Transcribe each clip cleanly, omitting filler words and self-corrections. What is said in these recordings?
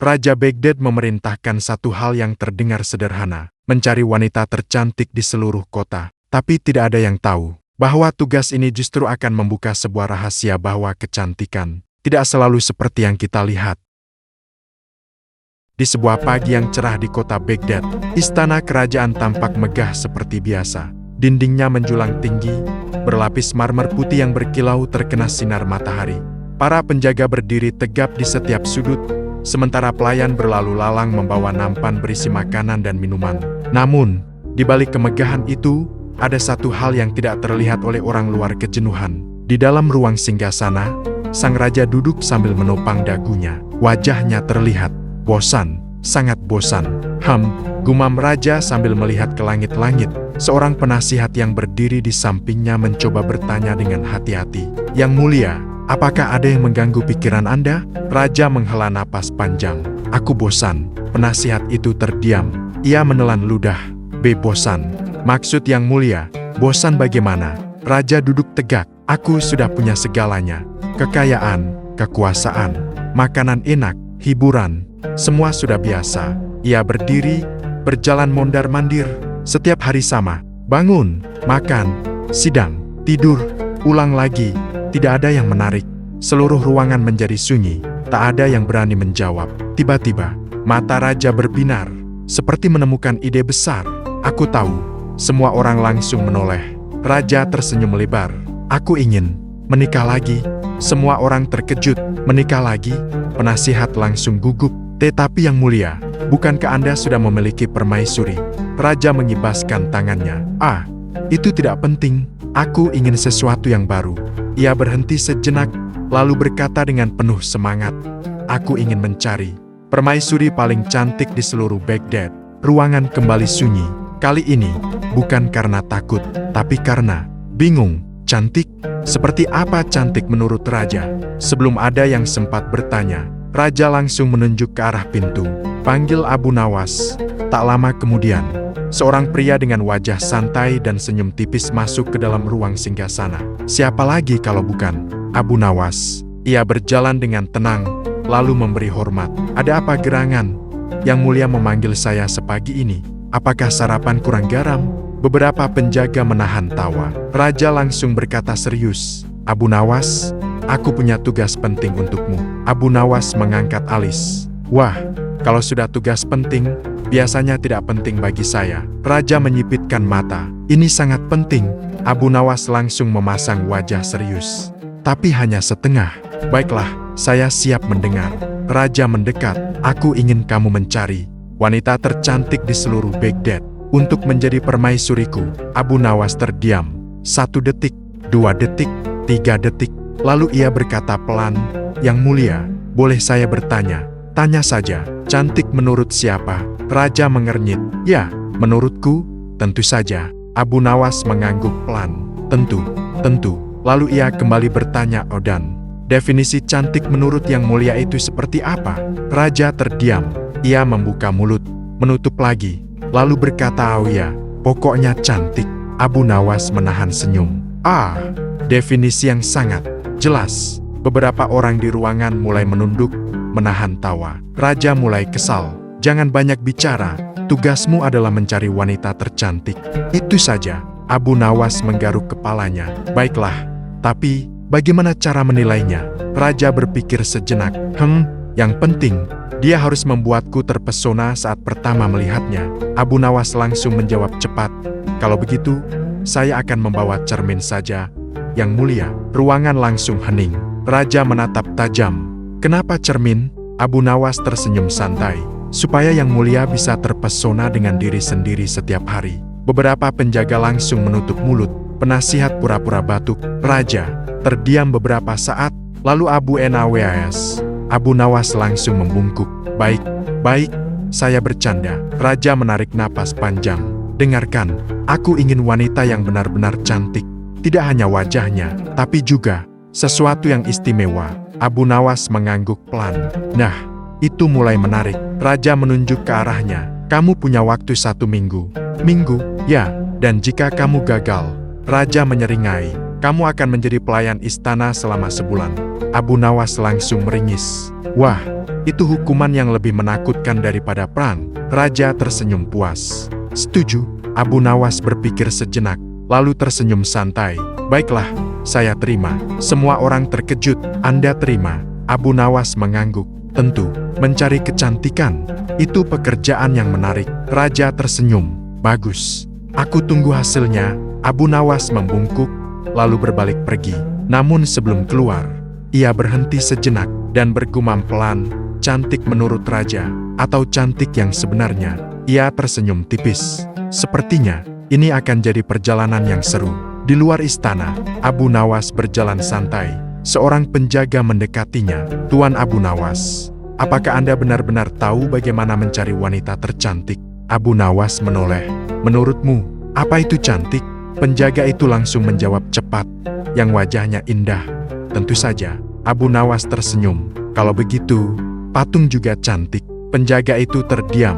Raja Baghdad memerintahkan satu hal yang terdengar sederhana, mencari wanita tercantik di seluruh kota. Tapi tidak ada yang tahu bahwa tugas ini justru akan membuka sebuah rahasia bahwa kecantikan tidak selalu seperti yang kita lihat. Di sebuah pagi yang cerah di kota Baghdad, istana kerajaan tampak megah seperti biasa. Dindingnya menjulang tinggi, berlapis marmer putih yang berkilau terkena sinar matahari. Para penjaga berdiri tegap di setiap sudut, sementara pelayan berlalu lalang membawa nampan berisi makanan dan minuman. Namun, di balik kemegahan itu, ada satu hal yang tidak terlihat oleh orang luar kejenuhan. Di dalam ruang singgasana, sang raja duduk sambil menopang dagunya. Wajahnya terlihat bosan, sangat bosan. Gumam raja sambil melihat ke langit-langit. Seorang penasihat yang berdiri di sampingnya mencoba bertanya dengan hati-hati. "Yang mulia, apakah ada yang mengganggu pikiran Anda?" Raja menghela napas panjang. "Aku bosan." Penasihat itu terdiam. Ia menelan ludah. Bosan. "Maksud yang mulia, bosan bagaimana?" Raja duduk tegak. "Aku sudah punya segalanya. Kekayaan, kekuasaan, makanan enak, hiburan. Semua sudah biasa." Ia berdiri, berjalan mondar-mandir. Setiap hari sama. Bangun, makan, sidang, tidur, ulang lagi. Tidak ada yang menarik. Seluruh ruangan menjadi sunyi. Tak ada yang berani menjawab. Tiba-tiba, mata raja berbinar. Seperti menemukan ide besar. "Aku tahu." Semua orang langsung menoleh. Raja tersenyum lebar. "Aku ingin menikah lagi." Semua orang terkejut. "Menikah lagi?" Penasihat langsung gugup. "Tetapi yang mulia, bukankah Anda sudah memiliki permaisuri?" Raja mengibaskan tangannya. Itu tidak penting. Aku ingin sesuatu yang baru." Ia berhenti sejenak, lalu berkata dengan penuh semangat, "Aku ingin mencari permaisuri paling cantik di seluruh Baghdad." Ruangan kembali sunyi. Kali ini, bukan karena takut, tapi karena bingung. Cantik? Seperti apa cantik menurut raja? Sebelum ada yang sempat bertanya, raja langsung menunjuk ke arah pintu. "Panggil Abu Nawas." Tak lama kemudian, seorang pria dengan wajah santai dan senyum tipis masuk ke dalam ruang singgasana. Siapa lagi kalau bukan Abu Nawas? Ia berjalan dengan tenang, lalu memberi hormat. "Ada apa gerangan? Yang mulia memanggil saya sepagi ini. Apakah sarapan kurang garam?" Beberapa penjaga menahan tawa. Raja langsung berkata serius, "Abu Nawas, aku punya tugas penting untukmu." Abu Nawas mengangkat alis. "Wah, kalau sudah tugas penting, biasanya tidak penting bagi saya." Raja menyipitkan mata. "Ini sangat penting." Abu Nawas langsung memasang wajah serius. "Tapi hanya setengah." "Baiklah, saya siap mendengar." Raja mendekat. "Aku ingin kamu mencari wanita tercantik di seluruh Baghdad untuk menjadi permaisuriku." Abu Nawas terdiam. 1 detik, 2 detik, 3 detik. Lalu ia berkata pelan, "Yang mulia, boleh saya bertanya?" "Tanya saja." "Cantik menurut siapa?" Raja mengernyit. "Ya, menurutku, tentu saja." Abu Nawas mengangguk pelan. Tentu. Lalu ia kembali bertanya, "Dan definisi cantik menurut yang mulia itu seperti apa?" Raja terdiam. Ia membuka mulut, menutup lagi, lalu berkata, "Oh ya, pokoknya cantik." Abu Nawas menahan senyum. Definisi yang sangat jelas." Beberapa orang di ruangan mulai menunduk, menahan tawa. Raja mulai kesal. "Jangan banyak bicara. Tugasmu adalah mencari wanita tercantik. Itu saja." Abu Nawas menggaruk kepalanya. "Baiklah, tapi bagaimana cara menilainya?" Raja berpikir sejenak. Yang penting, dia harus membuatku terpesona saat pertama melihatnya." Abu Nawas langsung menjawab cepat, "Kalau begitu, saya akan membawa cermin saja, yang mulia." Ruangan langsung hening. Raja menatap tajam. "Kenapa cermin?" Abu Nawas tersenyum santai. "Supaya yang mulia bisa terpesona dengan diri sendiri setiap hari." Beberapa penjaga langsung menutup mulut. Penasihat pura-pura batuk. Raja terdiam beberapa saat, lalu Abu Nawas. Abu Nawas langsung membungkuk. Baik, saya bercanda." Raja menarik napas panjang. "Dengarkan, aku ingin wanita yang benar-benar cantik. Tidak hanya wajahnya, tapi juga sesuatu yang istimewa." Abu Nawas mengangguk pelan. "Nah, itu mulai menarik." Raja menunjuk ke arahnya. "Kamu punya waktu 1 minggu." "Minggu? Ya, dan jika kamu gagal," Raja menyeringai, "kamu akan menjadi pelayan istana selama sebulan." Abu Nawas langsung meringis. "Wah, Itu hukuman yang lebih menakutkan daripada perang. Raja tersenyum puas. Setuju, Abu Nawas berpikir sejenak, lalu tersenyum santai. Baiklah, saya terima. Semua orang terkejut. Anda terima? Abu Nawas mengangguk. Tentu, mencari kecantikan. Itu pekerjaan yang menarik. Raja tersenyum. Bagus. Aku tunggu hasilnya. Abu Nawas membungkuk, lalu berbalik pergi. Namun sebelum keluar, ia berhenti sejenak dan bergumam pelan, cantik menurut raja, atau cantik yang sebenarnya. Ia tersenyum tipis. Sepertinya, ini akan jadi perjalanan yang seru. Di luar istana, Abu Nawas berjalan santai. Seorang penjaga mendekatinya. Tuan Abu Nawas, apakah Anda benar-benar tahu bagaimana mencari wanita tercantik? Abu Nawas menoleh. Menurutmu, apa itu cantik? Penjaga itu langsung menjawab cepat, yang wajahnya indah. Tentu saja, Abu Nawas tersenyum. Kalau begitu, patung juga cantik. Penjaga itu terdiam.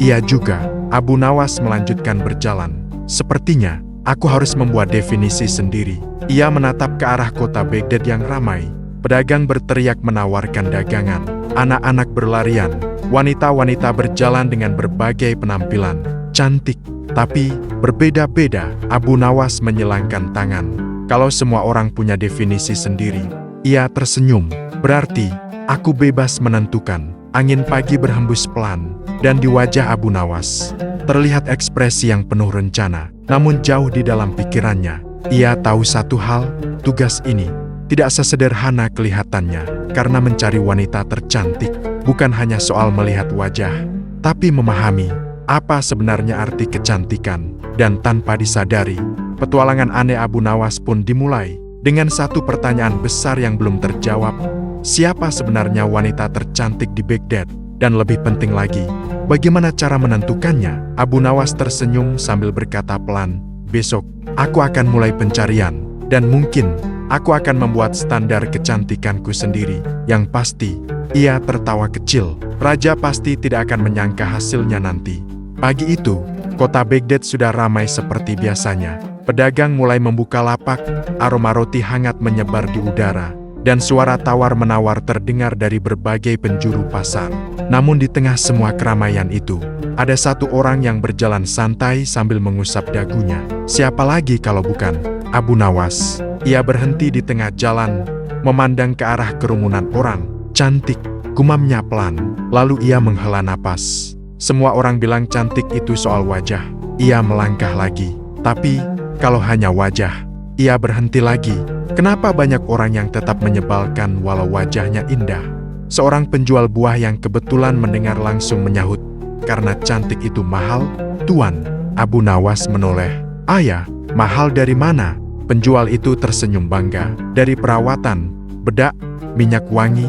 Iya juga. Abu Nawas melanjutkan berjalan. Sepertinya, aku harus membuat definisi sendiri. Ia menatap ke arah kota Baghdad yang ramai. Pedagang berteriak menawarkan dagangan. Anak-anak berlarian. Wanita-wanita berjalan dengan berbagai penampilan. Cantik, tapi berbeda-beda. Abu Nawas menyilangkan tangan. Kalau semua orang punya definisi sendiri. Ia tersenyum. Berarti, aku bebas menentukan. Angin pagi berhembus pelan, dan di wajah Abu Nawas terlihat ekspresi yang penuh rencana. Namun jauh di dalam pikirannya, ia tahu satu hal, tugas ini tidak sesederhana kelihatannya. Karena mencari wanita tercantik bukan hanya soal melihat wajah, tapi memahami apa sebenarnya arti kecantikan. Dan tanpa disadari, petualangan aneh Abu Nawas pun dimulai dengan satu pertanyaan besar yang belum terjawab. Siapa sebenarnya wanita tercantik di Baghdad? Dan lebih penting lagi, bagaimana cara menentukannya? Abu Nawas tersenyum sambil berkata pelan, besok, aku akan mulai pencarian. Dan mungkin, aku akan membuat standar kecantikanku sendiri. Yang pasti, ia tertawa kecil. Raja pasti tidak akan menyangka hasilnya nanti. Pagi itu, kota Baghdad sudah ramai seperti biasanya. Pedagang mulai membuka lapak, aroma roti hangat menyebar di udara, dan suara tawar-menawar terdengar dari berbagai penjuru pasar. Namun di tengah semua keramaian itu, ada satu orang yang berjalan santai sambil mengusap dagunya. Siapa lagi kalau bukan Abu Nawas? Ia berhenti di tengah jalan, memandang ke arah kerumunan orang. Cantik, gumamnya pelan, lalu ia menghela napas. Semua orang bilang cantik itu soal wajah. Ia melangkah lagi. Tapi, kalau hanya wajah, ia berhenti lagi. Kenapa banyak orang yang tetap menyebalkan walau wajahnya indah? Seorang penjual buah yang kebetulan mendengar langsung menyahut, karena cantik itu mahal, Tuan. Abu Nawas menoleh. Ayah, mahal dari mana? Penjual itu tersenyum bangga. Dari perawatan, bedak, minyak wangi,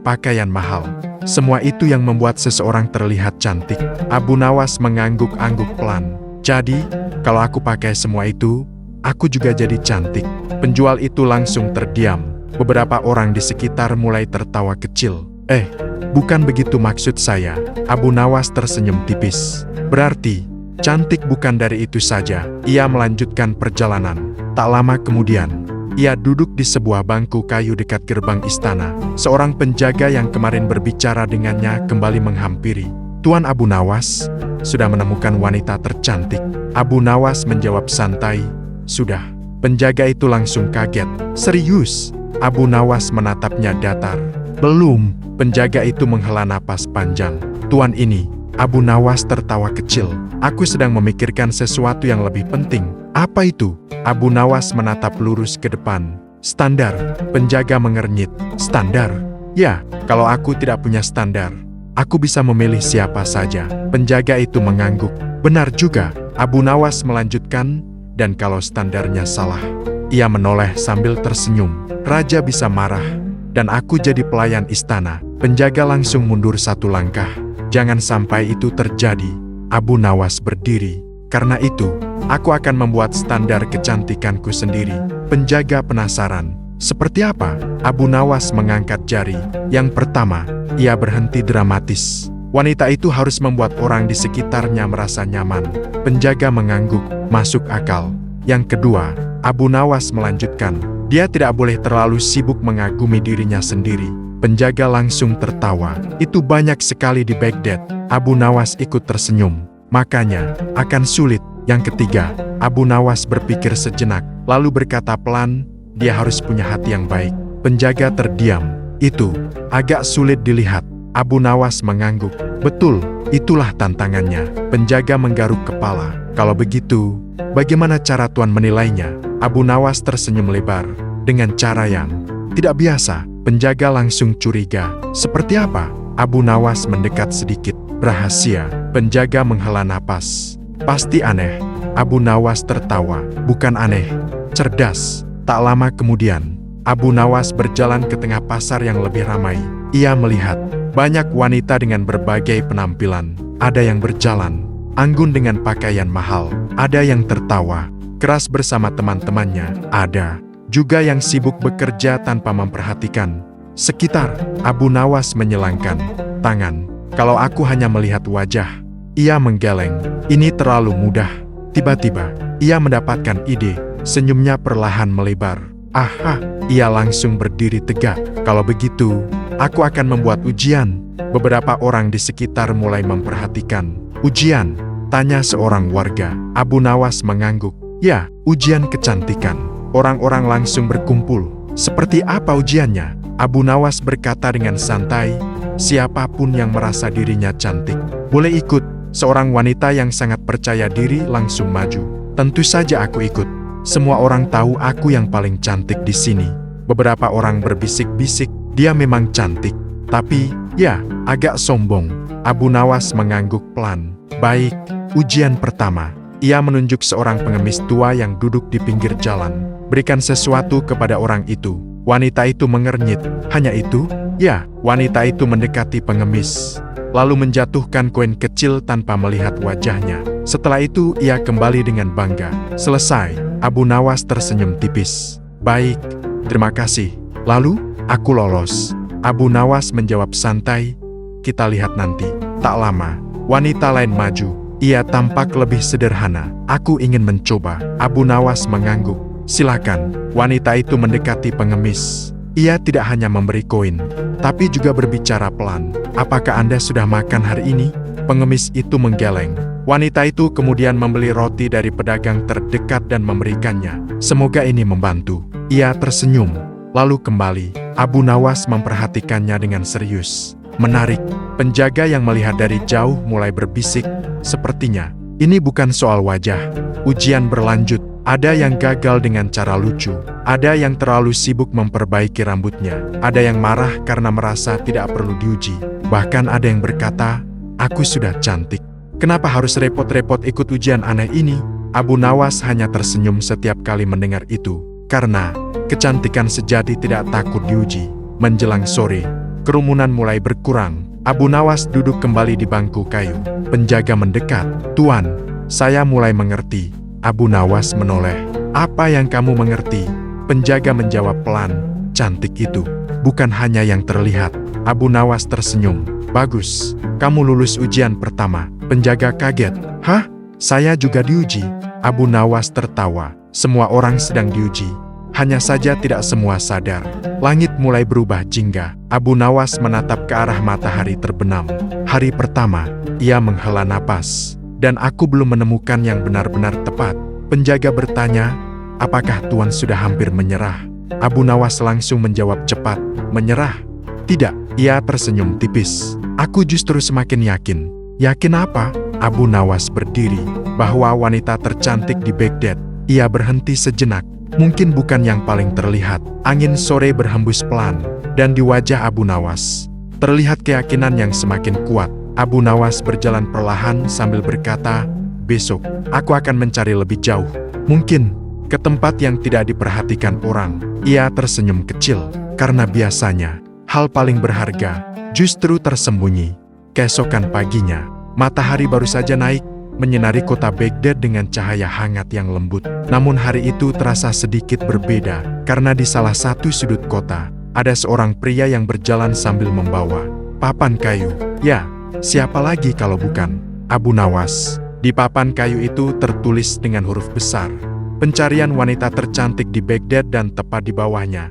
pakaian mahal. Semua itu yang membuat seseorang terlihat cantik. Abu Nawas mengangguk-angguk pelan. Jadi, kalau aku pakai semua itu, aku juga jadi cantik. Penjual itu langsung terdiam. Beberapa orang di sekitar mulai tertawa kecil. Bukan begitu maksud saya. Abu Nawas tersenyum tipis. Berarti, cantik bukan dari itu saja. Ia melanjutkan perjalanan. Tak lama kemudian, ia duduk di sebuah bangku kayu dekat gerbang istana. Seorang penjaga yang kemarin berbicara dengannya kembali menghampiri. Tuan Abu Nawas, sudah menemukan wanita tercantik? Abu Nawas menjawab santai, sudah. Penjaga itu langsung kaget. Serius? Abu Nawas menatapnya datar. Belum. Penjaga itu menghela napas panjang. Tuan ini, Abu Nawas tertawa kecil. Aku sedang memikirkan sesuatu yang lebih penting. Apa itu? Abu Nawas menatap lurus ke depan. Standar. Penjaga mengernyit. Standar? Ya, kalau aku tidak punya standar, aku bisa memilih siapa saja. Penjaga itu mengangguk. Benar juga. Abu Nawas melanjutkan, dan kalau standarnya salah, ia menoleh sambil tersenyum. Raja bisa marah, dan aku jadi pelayan istana. Penjaga langsung mundur satu langkah. Jangan sampai itu terjadi. Abu Nawas berdiri. Karena itu, aku akan membuat standar kecantikanku sendiri. Penjaga penasaran. Seperti apa? Abu Nawas mengangkat jari. Yang pertama, ia berhenti dramatis. Wanita itu harus membuat orang di sekitarnya merasa nyaman. Penjaga mengangguk. Masuk akal. Yang kedua, Abu Nawas melanjutkan. Dia tidak boleh terlalu sibuk mengagumi dirinya sendiri. Penjaga langsung tertawa. Itu banyak sekali di Baghdad. Abu Nawas ikut tersenyum. Makanya, akan sulit. Yang ketiga, Abu Nawas berpikir sejenak, lalu berkata pelan, dia harus punya hati yang baik. Penjaga terdiam. Itu agak sulit dilihat. Abu Nawas mengangguk. Betul, itulah tantangannya. Penjaga menggaruk kepala. Kalau begitu, bagaimana cara Tuan menilainya? Abu Nawas tersenyum lebar. Dengan cara yang tidak biasa. Penjaga langsung curiga. Seperti apa? Abu Nawas mendekat sedikit. Rahasia. Penjaga menghela napas. Pasti aneh. Abu Nawas tertawa. Bukan aneh, cerdas. Tak lama kemudian, Abu Nawas berjalan ke tengah pasar yang lebih ramai. Ia melihat banyak wanita dengan berbagai penampilan. Ada yang berjalan anggun dengan pakaian mahal. Ada yang tertawa keras bersama teman-temannya. Ada juga yang sibuk bekerja tanpa memperhatikan sekitar. Abu Nawas menyelangkan tangan. Kalau aku hanya melihat wajah, ia menggeleng. Ini terlalu mudah. Tiba-tiba, ia mendapatkan ide. Senyumnya perlahan melebar. Aha, ia langsung berdiri tegak. Kalau begitu, aku akan membuat ujian. Beberapa orang di sekitar mulai memperhatikan. Ujian? Tanya seorang warga. Abu Nawas mengangguk. Ya, ujian kecantikan. Orang-orang langsung berkumpul. Seperti apa ujiannya? Abu Nawas berkata dengan santai. Siapapun yang merasa dirinya cantik, boleh ikut. Seorang wanita yang sangat percaya diri langsung maju. Tentu saja aku ikut. Semua orang tahu aku yang paling cantik di sini. Beberapa orang berbisik-bisik, dia memang cantik. Tapi, ya, agak sombong. Abu Nawas mengangguk pelan. Baik, ujian pertama. Ia menunjuk seorang pengemis tua yang duduk di pinggir jalan. Berikan sesuatu kepada orang itu. Wanita itu mengernyit. Hanya itu? Ya, wanita itu mendekati pengemis, lalu menjatuhkan koin kecil tanpa melihat wajahnya. Setelah itu, ia kembali dengan bangga. Selesai. Abu Nawas tersenyum tipis. Baik, terima kasih. Lalu, aku lolos. Abu Nawas menjawab santai. Kita lihat nanti. Tak lama, wanita lain maju. Ia tampak lebih sederhana. Aku ingin mencoba. Abu Nawas mengangguk. Silakan. Wanita itu mendekati pengemis. Ia tidak hanya memberi koin, tapi juga berbicara pelan. Apakah Anda sudah makan hari ini? Pengemis itu menggeleng. Wanita itu kemudian membeli roti dari pedagang terdekat dan memberikannya. Semoga ini membantu. Ia tersenyum, lalu kembali. Abu Nawas memperhatikannya dengan serius. Menarik. Penjaga yang melihat dari jauh mulai berbisik. Sepertinya, ini bukan soal wajah. Ujian berlanjut. Ada yang gagal dengan cara lucu. Ada yang terlalu sibuk memperbaiki rambutnya. Ada yang marah karena merasa tidak perlu diuji. Bahkan ada yang berkata, aku sudah cantik. Kenapa harus repot-repot ikut ujian aneh ini? Abu Nawas hanya tersenyum setiap kali mendengar itu. Karena kecantikan sejati tidak takut diuji. Menjelang sore, kerumunan mulai berkurang. Abu Nawas duduk kembali di bangku kayu. Penjaga mendekat. Tuan, saya mulai mengerti. Abu Nawas menoleh. Apa yang kamu mengerti? Penjaga menjawab pelan. Cantik itu bukan hanya yang terlihat. Abu Nawas tersenyum. Bagus, kamu lulus ujian pertama. Penjaga kaget. Hah? Saya juga diuji? Abu Nawas tertawa. Semua orang sedang diuji. Hanya saja tidak semua sadar. Langit mulai berubah jingga. Abu Nawas menatap ke arah matahari terbenam. Hari pertama, ia menghela napas. Dan aku belum menemukan yang benar-benar tepat. Penjaga bertanya, apakah Tuan sudah hampir menyerah? Abu Nawas langsung menjawab cepat, menyerah? Tidak, ia tersenyum tipis. Aku justru semakin yakin. Yakin apa? Abu Nawas berdiri, bahwa wanita tercantik di Baghdad. Ia berhenti sejenak, mungkin bukan yang paling terlihat. Angin sore berhembus pelan, dan di wajah Abu Nawas terlihat keyakinan yang semakin kuat. Abu Nawas berjalan perlahan sambil berkata, besok, aku akan mencari lebih jauh. Mungkin, ke tempat yang tidak diperhatikan orang. Ia tersenyum kecil, karena biasanya, hal paling berharga, justru tersembunyi. Keesokan paginya, matahari baru saja naik, menyinari kota Baghdad dengan cahaya hangat yang lembut. Namun hari itu terasa sedikit berbeda, karena di salah satu sudut kota, ada seorang pria yang berjalan sambil membawa papan kayu. Ya, siapa lagi kalau bukan Abu Nawas? Di papan kayu itu tertulis dengan huruf besar, pencarian wanita tercantik di Baghdad, dan tepat di bawahnya,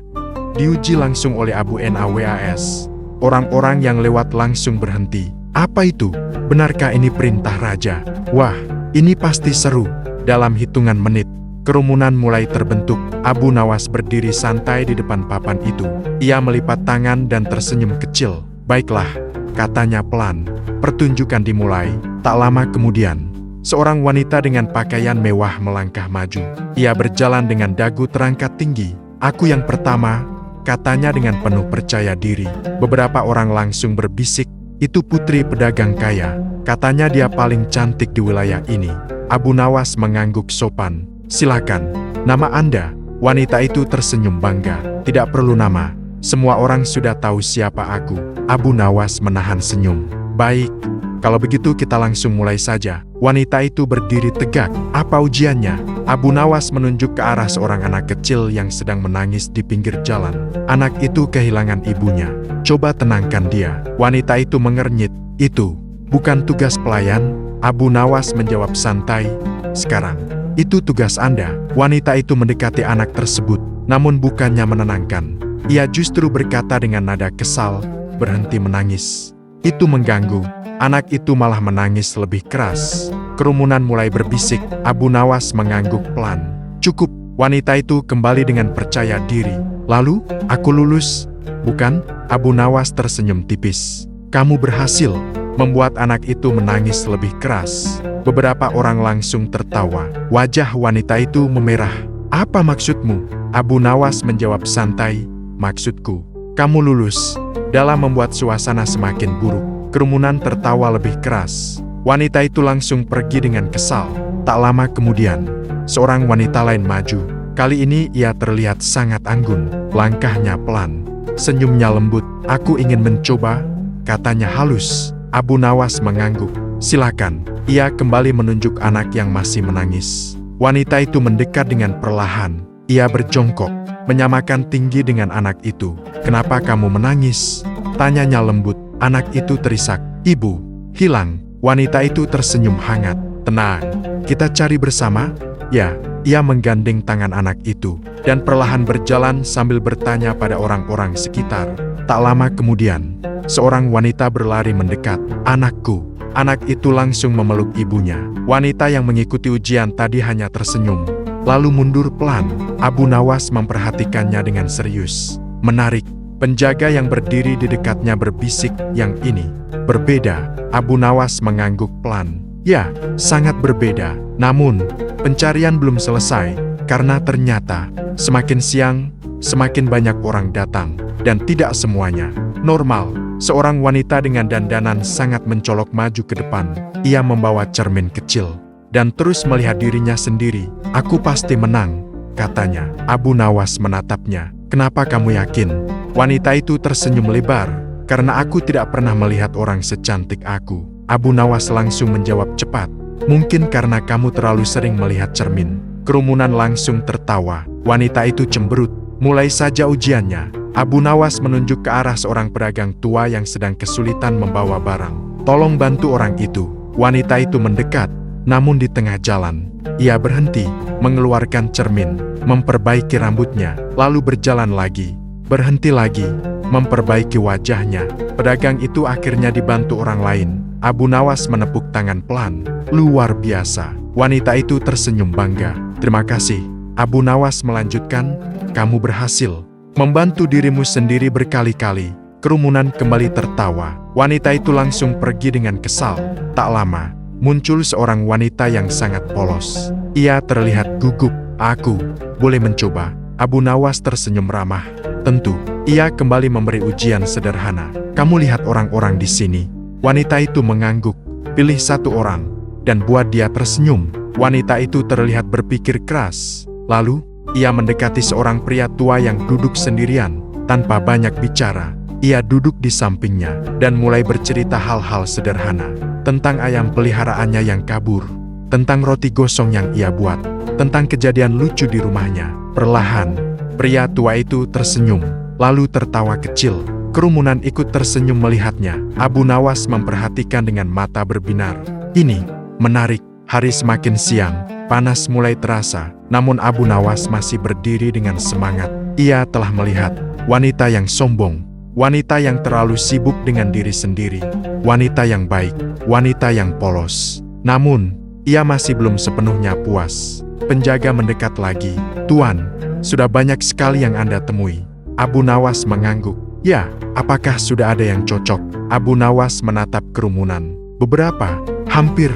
diuji langsung oleh Abu Nawas. Orang-orang yang lewat langsung berhenti. Apa itu? Benarkah ini perintah raja? Wah, ini pasti seru. Dalam hitungan menit, kerumunan mulai terbentuk. Abu Nawas berdiri santai di depan papan itu. Ia melipat tangan dan tersenyum kecil. Baiklah, katanya pelan. Pertunjukan dimulai. Tak lama kemudian, seorang wanita dengan pakaian mewah melangkah maju. Ia berjalan dengan dagu terangkat tinggi. Aku yang pertama, katanya dengan penuh percaya diri. Beberapa orang langsung berbisik, itu putri pedagang kaya. Katanya dia paling cantik di wilayah ini. Abu Nawas mengangguk sopan. Silakan, nama Anda? Wanita itu tersenyum bangga. Tidak perlu nama, semua orang sudah tahu siapa aku. Abu Nawas menahan senyum. Baik, kalau begitu kita langsung mulai saja. Wanita itu berdiri tegak. Apa ujiannya? Abu Nawas menunjuk ke arah seorang anak kecil yang sedang menangis di pinggir jalan. Anak itu kehilangan ibunya. Coba tenangkan dia. Wanita itu mengernyit. Itu bukan tugas pelayan. Abu Nawas menjawab santai. Sekarang, itu tugas Anda. Wanita itu mendekati anak tersebut, namun bukannya menenangkan. Ia justru berkata dengan nada kesal, berhenti menangis. Itu mengganggu. Anak itu malah menangis lebih keras. Kerumunan mulai berbisik. Abu Nawas mengangguk pelan. Cukup, wanita itu kembali dengan percaya diri. Lalu, aku lulus, bukan? Abu Nawas tersenyum tipis. Kamu berhasil membuat anak itu menangis lebih keras. Beberapa orang langsung tertawa. Wajah wanita itu memerah. Apa maksudmu? Abu Nawas menjawab santai. Maksudku, kamu lulus. Dalam membuat suasana semakin buruk, kerumunan tertawa lebih keras. Wanita itu langsung pergi dengan kesal. Tak lama kemudian, seorang wanita lain maju. Kali ini ia terlihat sangat anggun. Langkahnya pelan, senyumnya lembut. Aku ingin mencoba, katanya halus. Abu Nawas mengangguk. Silakan. Ia kembali menunjuk anak yang masih menangis. Wanita itu mendekat dengan perlahan. Ia berjongkok, menyamakan tinggi dengan anak itu. Kenapa kamu menangis? Tanyanya lembut. Anak itu terisak. Ibu, hilang. Wanita itu tersenyum hangat. Tenang, kita cari bersama. Ya, ia menggandeng tangan anak itu, dan perlahan berjalan sambil bertanya pada orang-orang sekitar. Tak lama kemudian, seorang wanita berlari mendekat. Anakku. Anak itu langsung memeluk ibunya. Wanita yang mengikuti ujian tadi hanya tersenyum, lalu mundur pelan. Abu Nawas memperhatikannya dengan serius. Menarik. Penjaga yang berdiri di dekatnya berbisik, yang ini berbeda. Abu Nawas mengangguk pelan. Ya, sangat berbeda. Namun, pencarian belum selesai, karena ternyata semakin siang, semakin banyak orang datang, dan tidak semuanya normal. Seorang wanita dengan dandanan sangat mencolok maju ke depan. Ia membawa cermin kecil, dan terus melihat dirinya sendiri. Aku pasti menang, katanya. Abu Nawas menatapnya. Kenapa kamu yakin? Wanita itu tersenyum lebar. Karena aku tidak pernah melihat orang secantik aku. Abu Nawas langsung menjawab cepat. Mungkin karena kamu terlalu sering melihat cermin. Kerumunan langsung tertawa. Wanita itu cemberut. Mulai saja ujiannya. Abu Nawas menunjuk ke arah seorang pedagang tua yang sedang kesulitan membawa barang. Tolong bantu orang itu. Wanita itu mendekat. Namun di tengah jalan, ia berhenti, mengeluarkan cermin, memperbaiki rambutnya, lalu berjalan lagi. Berhenti lagi, memperbaiki wajahnya. Pedagang itu akhirnya dibantu orang lain. Abu Nawas menepuk tangan pelan. Luar biasa. Wanita itu tersenyum bangga. Terima kasih. Abu Nawas melanjutkan, kamu berhasil membantu dirimu sendiri berkali-kali. Kerumunan kembali tertawa. Wanita itu langsung pergi dengan kesal. Tak lama, muncul seorang wanita yang sangat polos. Ia terlihat gugup. Aku boleh mencoba? Abu Nawas tersenyum ramah. Tentu. Ia kembali memberi ujian sederhana. Kamu lihat orang-orang di sini. Wanita itu mengangguk. Pilih satu orang, dan buat dia tersenyum. Wanita itu terlihat berpikir keras. Lalu, ia mendekati seorang pria tua yang duduk sendirian, tanpa banyak bicara. Ia duduk di sampingnya, dan mulai bercerita hal-hal sederhana. Tentang ayam peliharaannya yang kabur. Tentang roti gosong yang ia buat. Tentang kejadian lucu di rumahnya. Perlahan, pria tua itu tersenyum, lalu tertawa kecil. Kerumunan ikut tersenyum melihatnya. Abu Nawas memperhatikan dengan mata berbinar. Ini menarik. Hari semakin siang, panas mulai terasa. Namun Abu Nawas masih berdiri dengan semangat. Ia telah melihat wanita yang sombong, wanita yang terlalu sibuk dengan diri sendiri, wanita yang baik, wanita yang polos. Namun, ia masih belum sepenuhnya puas. Penjaga mendekat lagi. "Tuan, sudah banyak sekali yang Anda temui." Abu Nawas mengangguk. "Ya, apakah sudah ada yang cocok?" Abu Nawas menatap kerumunan. "Beberapa, hampir."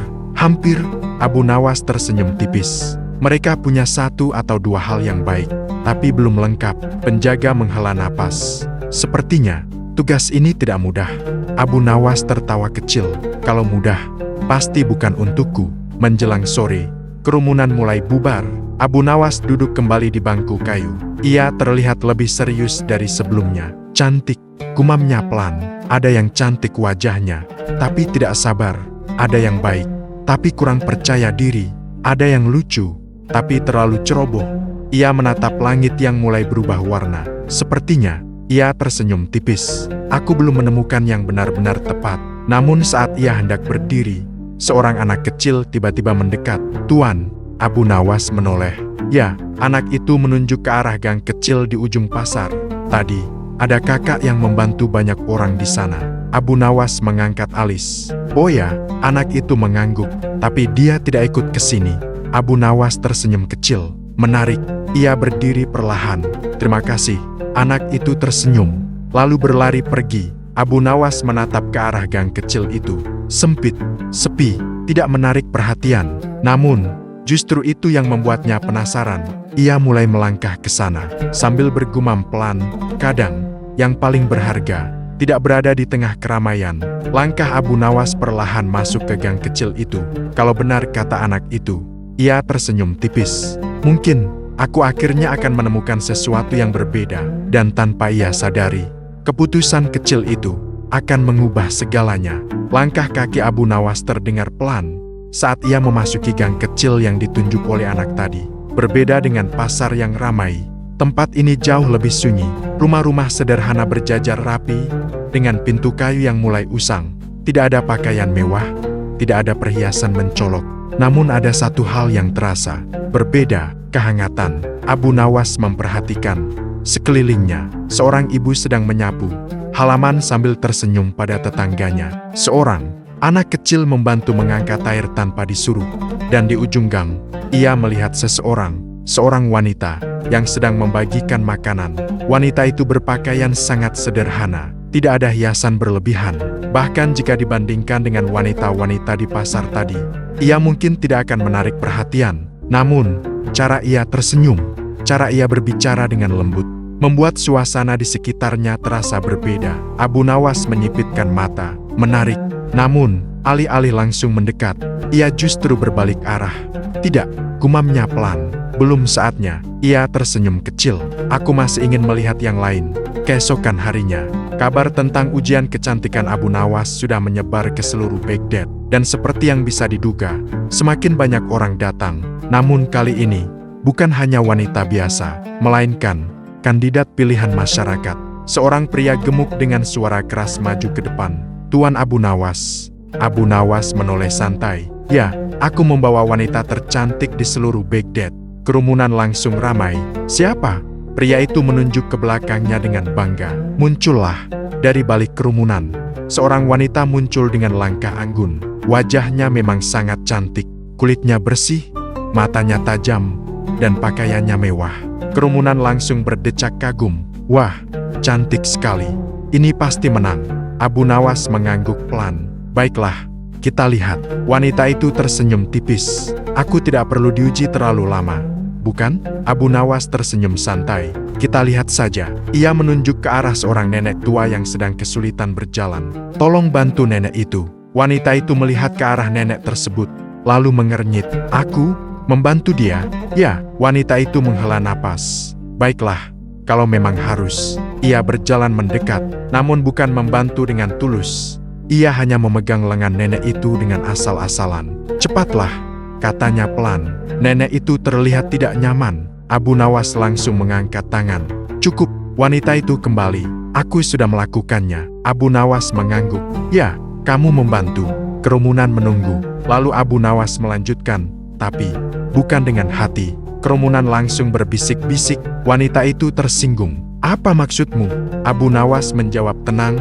Abu Nawas tersenyum tipis. "Mereka punya satu atau dua hal yang baik, tapi belum lengkap." Penjaga menghela napas. "Sepertinya, tugas ini tidak mudah." Abu Nawas tertawa kecil. "Kalau mudah, pasti bukan untukku." Menjelang sore, kerumunan mulai bubar. Abu Nawas duduk kembali di bangku kayu. Ia terlihat lebih serius dari sebelumnya. "Cantik," gumamnya pelan. "Ada yang cantik wajahnya, tapi tidak sabar. Ada yang baik, tapi kurang percaya diri. Ada yang lucu, tapi terlalu ceroboh." Ia menatap langit yang mulai berubah warna. Sepertinya, ia tersenyum tipis. "Aku belum menemukan yang benar-benar tepat." Namun saat ia hendak berdiri, seorang anak kecil tiba-tiba mendekat. "Tuan." Abu Nawas menoleh. "Ya." Anak itu menunjuk ke arah gang kecil di ujung pasar. "Tadi, ada kakak yang membantu banyak orang di sana." Abu Nawas mengangkat alis. "Oh ya." Anak itu mengangguk. "Tapi dia tidak ikut ke sini." Abu Nawas tersenyum kecil. "Menarik." Ia berdiri perlahan. "Terima kasih." Anak itu tersenyum, lalu berlari pergi. Abu Nawas menatap ke arah gang kecil itu. Sempit, sepi, tidak menarik perhatian. Namun, justru itu yang membuatnya penasaran. Ia mulai melangkah ke sana, sambil bergumam pelan, "Kadang, yang paling berharga tidak berada di tengah keramaian." Langkah Abu Nawas perlahan masuk ke gang kecil itu. Kalau benar kata anak itu, ia tersenyum tipis. "Mungkin, aku akhirnya akan menemukan sesuatu yang berbeda." Dan tanpa ia sadari, keputusan kecil itu akan mengubah segalanya. Langkah kaki Abu Nawas terdengar pelan saat ia memasuki gang kecil yang ditunjuk oleh anak tadi. Berbeda dengan pasar yang ramai, tempat ini jauh lebih sunyi. Rumah-rumah sederhana berjajar rapi, dengan pintu kayu yang mulai usang. Tidak ada pakaian mewah, tidak ada perhiasan mencolok. Namun ada satu hal yang terasa, berbeda, kehangatan. Abu Nawas memperhatikan sekelilingnya. Seorang ibu sedang menyapu halaman sambil tersenyum pada tetangganya. Seorang anak kecil membantu mengangkat air tanpa disuruh. Dan di ujung gang, ia melihat seorang wanita yang sedang membagikan makanan. Wanita itu berpakaian sangat sederhana, tidak ada hiasan berlebihan. Bahkan jika dibandingkan dengan wanita-wanita di pasar tadi, ia mungkin tidak akan menarik perhatian. Namun, cara ia tersenyum, cara ia berbicara dengan lembut, membuat suasana di sekitarnya terasa berbeda. Abu Nawas menyipitkan mata, menarik. Namun, alih-alih langsung mendekat, ia justru berbalik arah. "Tidak," gumamnya pelan. "Belum saatnya." Ia tersenyum kecil. "Aku masih ingin melihat yang lain." Keesokan harinya, kabar tentang ujian kecantikan Abu Nawas sudah menyebar ke seluruh Baghdad. Dan seperti yang bisa diduga, semakin banyak orang datang. Namun kali ini, bukan hanya wanita biasa, melainkan kandidat pilihan masyarakat. Seorang pria gemuk dengan suara keras maju ke depan. "Tuan Abu Nawas." Abu Nawas menoleh santai. "Ya, aku membawa wanita tercantik di seluruh Baghdad." Kerumunan langsung ramai. "Siapa?" Pria itu menunjuk ke belakangnya dengan bangga. Muncullah, dari balik kerumunan, seorang wanita muncul dengan langkah anggun. Wajahnya memang sangat cantik, kulitnya bersih, matanya tajam, dan pakaiannya mewah. Kerumunan langsung berdecak kagum. "Wah, cantik sekali. Ini pasti menang." Abu Nawas mengangguk pelan. "Baiklah, kita lihat." Wanita itu tersenyum tipis. "Aku tidak perlu diuji terlalu lama, bukan?" Abu Nawas tersenyum santai. "Kita lihat saja." Ia menunjuk ke arah seorang nenek tua yang sedang kesulitan berjalan. "Tolong bantu nenek itu." Wanita itu melihat ke arah nenek tersebut, lalu mengernyit. "Aku membantu dia?" "Ya." Wanita itu menghela napas. "Baiklah, kalau memang harus." Ia berjalan mendekat, namun bukan membantu dengan tulus. Ia hanya memegang lengan nenek itu dengan asal-asalan. "Cepatlah," katanya pelan. Nenek itu terlihat tidak nyaman. Abu Nawas langsung mengangkat tangan. "Cukup." Wanita itu kembali. "Aku sudah melakukannya." Abu Nawas mengangguk. "Ya, kamu membantu." Kerumunan menunggu. Lalu Abu Nawas melanjutkan, "Tapi, bukan dengan hati." Kerumunan langsung berbisik-bisik. Wanita itu tersinggung. Apa maksudmu? Abu Nawas menjawab tenang.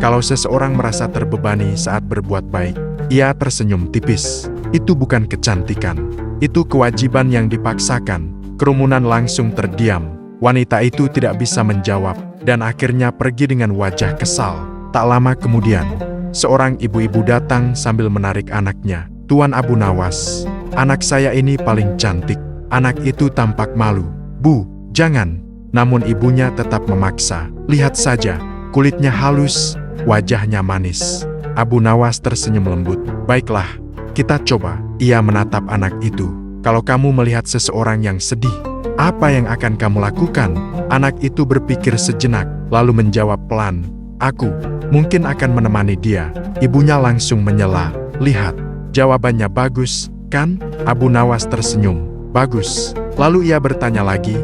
Kalau seseorang merasa terbebani saat berbuat baik, ia tersenyum tipis. Itu bukan kecantikan. Itu kewajiban yang dipaksakan. Kerumunan langsung terdiam. Wanita itu tidak bisa menjawab, dan akhirnya pergi dengan wajah kesal. Tak lama kemudian, seorang ibu-ibu datang sambil menarik anaknya. Tuan Abu Nawas, anak saya ini paling cantik. Anak itu tampak malu. Bu, jangan. Namun ibunya tetap memaksa. Lihat saja, kulitnya halus, wajahnya manis. Abu Nawas tersenyum lembut. Baiklah, kita coba. Ia menatap anak itu. Kalau kamu melihat seseorang yang sedih, apa yang akan kamu lakukan? Anak itu berpikir sejenak, lalu menjawab pelan. Aku mungkin akan menemani dia. Ibunya langsung menyela. Lihat, jawabannya bagus, kan? Abu Nawas tersenyum. Bagus. Lalu ia bertanya lagi,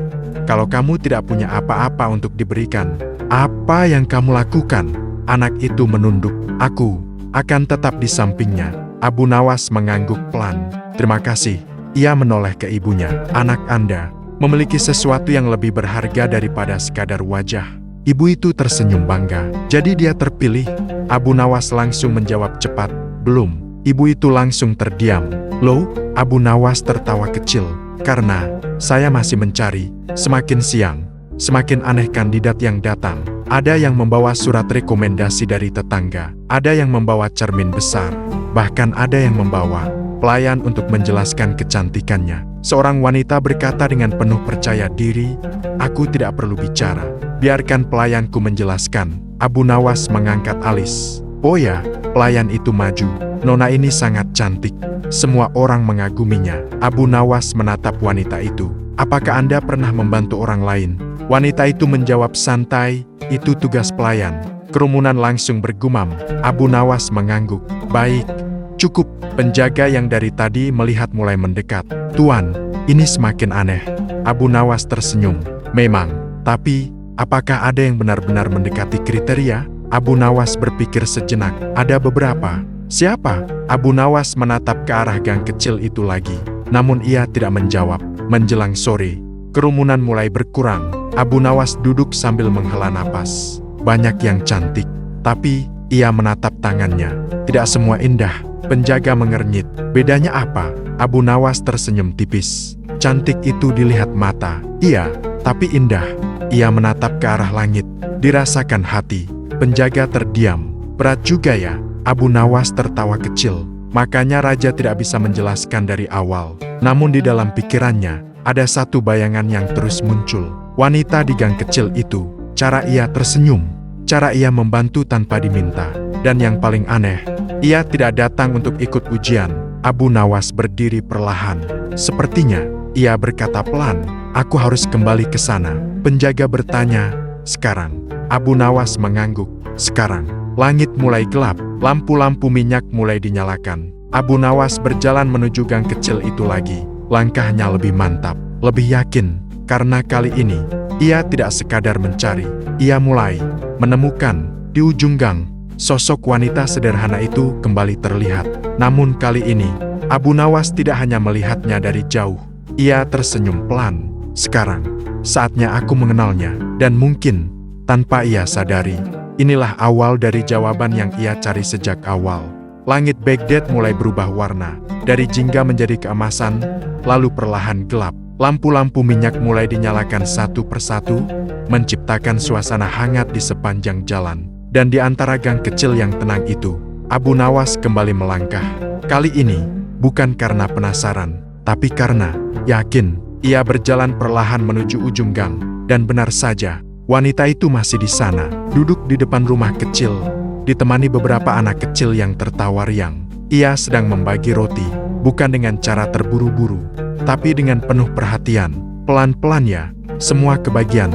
kalau kamu tidak punya apa-apa untuk diberikan, apa yang kamu lakukan? Anak itu menunduk. Aku akan tetap di sampingnya. Abu Nawas mengangguk pelan. Terima kasih. Ia menoleh ke ibunya. Anak Anda memiliki sesuatu yang lebih berharga daripada sekadar wajah. Ibu itu tersenyum bangga. Jadi dia terpilih? Abu Nawas langsung menjawab cepat. Belum. Ibu itu langsung terdiam. Loh? Abu Nawas tertawa kecil. Karena saya masih mencari. Semakin siang, semakin aneh kandidat yang datang. Ada yang membawa surat rekomendasi dari tetangga. Ada yang membawa cermin besar. Bahkan ada yang membawa pelayan untuk menjelaskan kecantikannya. Seorang wanita berkata dengan penuh percaya diri, aku tidak perlu bicara. Biarkan pelayanku menjelaskan. Abu Nawas mengangkat alis. Oh ya, pelayan itu maju. Nona ini sangat cantik. Semua orang mengaguminya. Abu Nawas menatap wanita itu. Apakah Anda pernah membantu orang lain? Wanita itu menjawab santai, itu tugas pelayan. Kerumunan langsung bergumam. Abu Nawas mengangguk. Baik, cukup. Penjaga yang dari tadi melihat mulai mendekat. Tuan, ini semakin aneh. Abu Nawas tersenyum. Memang, tapi apakah ada yang benar-benar mendekati kriteria? Abu Nawas berpikir sejenak. Ada beberapa. Siapa? Abu Nawas menatap ke arah gang kecil itu lagi. Namun ia tidak menjawab. Menjelang sore, kerumunan mulai berkurang. Abu Nawas duduk sambil menghela napas. Banyak yang cantik, tapi ia menatap tangannya. Tidak semua indah. Penjaga mengernyit. Bedanya apa? Abu Nawas tersenyum tipis. Cantik itu dilihat mata. Iya, tapi indah. Ia menatap ke arah langit. Dirasakan hati. Penjaga terdiam. Berat juga ya? Abu Nawas tertawa kecil. Makanya raja tidak bisa menjelaskan dari awal. Namun di dalam pikirannya, ada satu bayangan yang terus muncul. Wanita di gang kecil itu. Cara ia tersenyum. Cara ia membantu tanpa diminta. Dan yang paling aneh, ia tidak datang untuk ikut ujian. Abu Nawas berdiri perlahan. Sepertinya, ia berkata pelan, aku harus kembali ke sana. Penjaga bertanya, sekarang? Abu Nawas mengangguk. Sekarang. Langit mulai gelap, lampu-lampu minyak mulai dinyalakan. Abu Nawas berjalan menuju gang kecil itu lagi. Langkahnya lebih mantap, lebih yakin. Karena kali ini, ia tidak sekadar mencari. Ia mulai menemukan di ujung gang. Sosok wanita sederhana itu kembali terlihat. Namun kali ini, Abu Nawas tidak hanya melihatnya dari jauh. Ia tersenyum pelan. Sekarang, saatnya aku mengenalnya. Dan mungkin, tanpa ia sadari, inilah awal dari jawaban yang ia cari sejak awal. Langit Baghdad mulai berubah warna. Dari jingga menjadi keemasan, lalu perlahan gelap. Lampu-lampu minyak mulai dinyalakan satu persatu, menciptakan suasana hangat di sepanjang jalan. Dan di antara gang kecil yang tenang itu, Abu Nawas kembali melangkah. Kali ini, bukan karena penasaran, tapi karena yakin. Ia berjalan perlahan menuju ujung gang. Dan benar saja, wanita itu masih di sana, duduk di depan rumah kecil, ditemani beberapa anak kecil yang tertawa riang. Ia sedang membagi roti, bukan dengan cara terburu-buru, tapi dengan penuh perhatian. Pelan-pelan ya, semua kebagian,